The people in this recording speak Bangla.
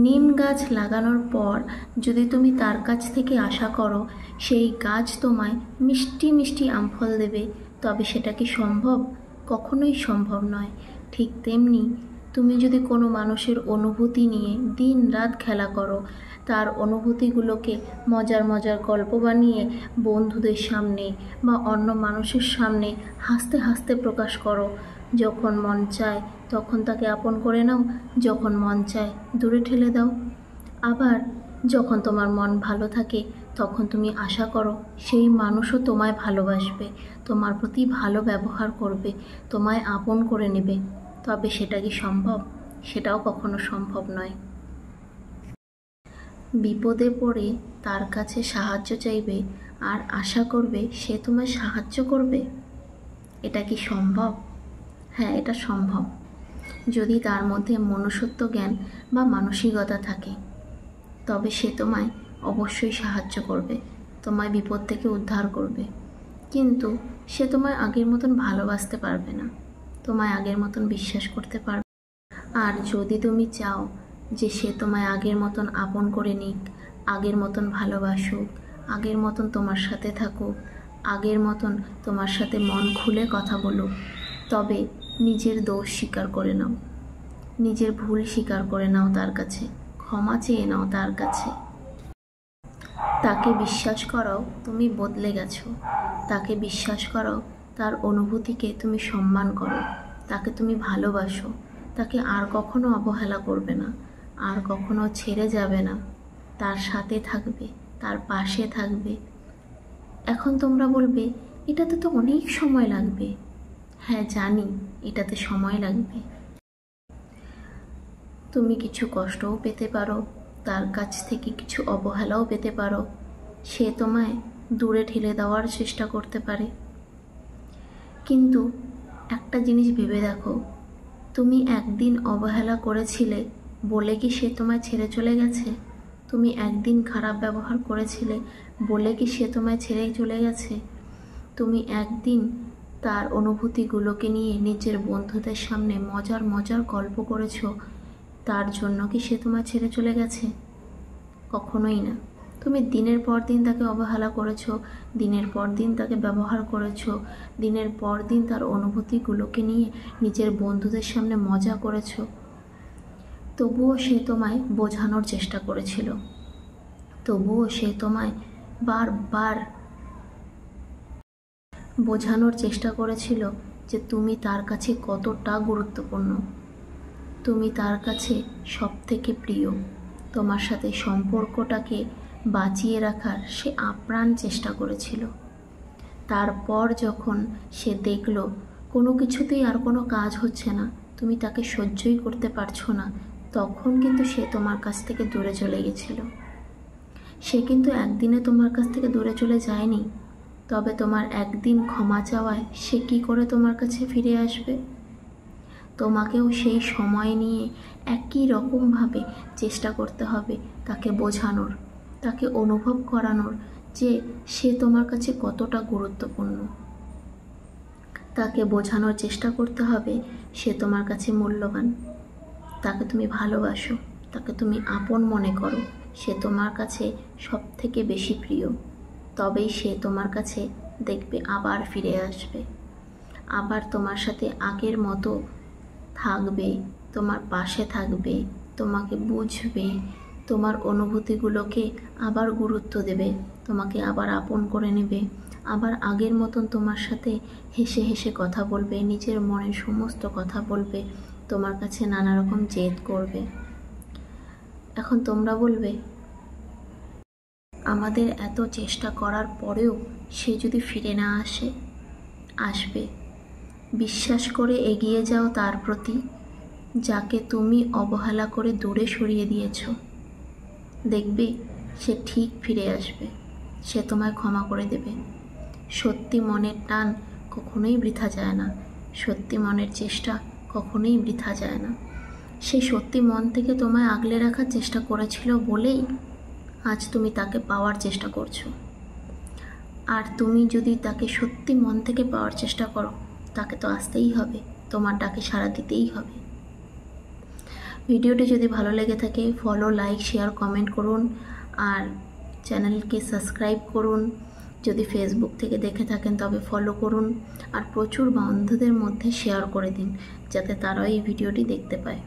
নিম গাছ লাগানোর পর যদি তুমি তার কাছ থেকে আশা করো সেই গাছ তোমায় মিষ্টি মিষ্টি আম ফল দেবে, তবে সেটা কি সম্ভব? কখনোই সম্ভব নয়। ঠিক তেমনি তুমি যদি কোনো মানুষের অনুভূতি নিয়ে দিন রাত খেলা করো, তার অনুভূতিগুলোকে মজার মজার গল্প বানিয়ে বন্ধুদের সামনে বা অন্য মানুষের সামনে হাসতে হাসতে প্রকাশ করো, যখন মন চায় তখন তাকে আপন করে নাও, যখন মন চায় দূরে ঠেলে দাও। আবার যখন তোমার মন ভালো থাকে তখন তুমি আশা করো সেই মানুষও তোমায় ভালোবাসবে, তোমার প্রতি ভালো ব্যবহার করবে, তোমায় আপন করে নেবে। তবে সেটা কি সম্ভব? সেটাও কখনো সম্ভব নয়। বিপদে পড়ে তার কাছে সাহায্য চাইবে আর আশা করবে সে তোমায় সাহায্য করবে, এটা কি সম্ভব? হ্যাঁ, এটা সম্ভব, যদি তার মধ্যে মনুষ্যত্ব জ্ঞান বা মানসিকতা থাকে। তবে সে তোমায় অবশ্যই সাহায্য করবে, তোমায় বিপদ থেকে উদ্ধার করবে। কিন্তু সে তোমায় আগের মতন ভালোবাসতে পারবে না, তোমায় আগের মতন বিশ্বাস করতে পারবে। আর যদি তুমি চাও যে সে তোমায় আগের মতন আপন করে নিক, আগের মতন ভালোবাসুক, আগের মতন তোমার সাথে থাকুক, আগের মতন তোমার সাথে মন খুলে কথা বলুক, তবে নিজের দোষ স্বীকার করে নাও, নিজের ভুল স্বীকার করে নাও, তার কাছে ক্ষমা চেয়ে নাও তার কাছে। তাকে বিশ্বাস করাও তুমি বদলে গেছো, তাকে বিশ্বাস করাও তার অনুভূতিকে তুমি সম্মান করো, তাকে তুমি ভালোবাসো, তাকে আর কখনো অবহেলা করবে না, আর কখনো ছেড়ে যাবে না, তার সাথে থাকবে, তার পাশে থাকবে। এখন তোমরা বলবে এটাতে তো অনেক সময় লাগবে। হ্যাঁ জানি, এটাতে সময় লাগবে। তুমি কিছু কষ্টও পেতে পারো, তার কাছ থেকে কিছু অবহেলাও পেতে পারো, সে তোমায় দূরে ঠেলে দেওয়ার চেষ্টা করতে পারে। কিন্তু একটা জিনিস ভেবে দেখো, তুমি একদিন অবহেলা করেছিলে বলে কি সে তোমায় ছেড়ে চলে গেছে? তুমি একদিন খারাপ ব্যবহার করেছিলে বলে কি সে তোমায় ছেড়ে চলে গেছে? তুমি একদিন তার অনুভূতিগুলোকে নিয়ে নিজের বন্ধুদের সামনে মজার মজার গল্প করেছো, তার জন্য কি সে তোমায় ছেড়ে চলে গেছে? কখনোই না। তুমি দিনের পর দিন তাকে অবহেলা করেছো, দিনের পর দিন তাকে ব্যবহার করেছো, দিনের পর দিন তার অনুভূতিগুলোকে নিয়ে নিজের বন্ধুদের সামনে মজা করেছো, তবুও সে তোমায় বোঝানোর চেষ্টা করেছিল, তবুও সে তোমায় বারবার বোঝানোর চেষ্টা করেছিল যে তুমি তার কাছে কতটা গুরুত্বপূর্ণ, তুমি তার কাছে সবথেকে প্রিয়। তোমার সাথে সম্পর্কটাকে বাঁচিয়ে রাখার সে আপ্রাণ চেষ্টা করেছিল। তারপর যখন সে দেখলো কোনো কিছুতেই আর কোনো কাজ হচ্ছে না, তুমি তাকে সহ্যই করতে পারছো না, তখন কিন্তু সে তোমার কাছ থেকে দূরে চলে গেছিল। সে কিন্তু একদিনে তোমার কাছ থেকে দূরে চলে যায়নি, তবে তোমার একদিন ক্ষমা চাওয়ায় সে কি করে তোমার কাছে ফিরে আসবে? তোমাকেও সেই সময় নিয়ে একই রকমভাবে চেষ্টা করতে হবে তাকে বোঝানোর, তাকে অনুভব করানোর যে সে তোমার কাছে কতটা গুরুত্বপূর্ণ। তাকে বোঝানোর চেষ্টা করতে হবে সে তোমার কাছে মূল্যবান, তাকে তুমি ভালোবাসো, তাকে তুমি আপন মনে করো, সে তোমার কাছে সব থেকে বেশি প্রিয়। তবেই সে তোমার কাছে দেখবে আবার ফিরে আসবে, আবার তোমার সাথে আগের মতো থাকবে, তোমার পাশে থাকবে, তোমাকে বুঝবে, তোমার অনুভূতিগুলোকে আবার গুরুত্ব দেবে, তোমাকে আবার আপন করে নেবে, আবার আগের মতন তোমার সাথে হেসে হেসে কথা বলবে, নিজের মনের সমস্ত কথা বলবে, তোমার কাছে নানা রকম জেদ করবে। এখন তোমরা বলবে আমাদের এত চেষ্টা করার পরেও সে যদি ফিরে না আসে? আসবে। বিশ্বাস করে এগিয়ে যাও তার প্রতি, যাকে তুমি অবহেলা করে দূরে সরিয়ে দিয়েছ। দেখবে সে ঠিক ফিরে আসবে, সে তোমায় ক্ষমা করে দেবে। সত্যি মনের টান কখনোই বৃথা যায় না, সত্যি মনের চেষ্টা কখনোই বৃথা যায় না। সে সত্যি মন থেকে তোমায় আগলে রাখার চেষ্টা করেছিল বলেই আজ তুমি তাকে পাওয়ার চেষ্টা করছো। আর তুমি যদি তাকে সত্যি মন থেকে পাওয়ার চেষ্টা করো, তাকে তো আসতেই হবে, তোমার ডাকে সাড়া দিতেই হবে। ভিডিওটি যদি ভালো লেগে থাকে ফলো, লাইক, শেয়ার, কমেন্ট করুন আর চ্যানেলকে সাবস্ক্রাইব করুন। যদি ফেসবুক থেকে দেখে থাকেন তবে ফলো করুন আর প্রচুর বন্ধুদের মধ্যে শেয়ার করে দিন যাতে তারাও এই ভিডিওটি দেখতে পায়।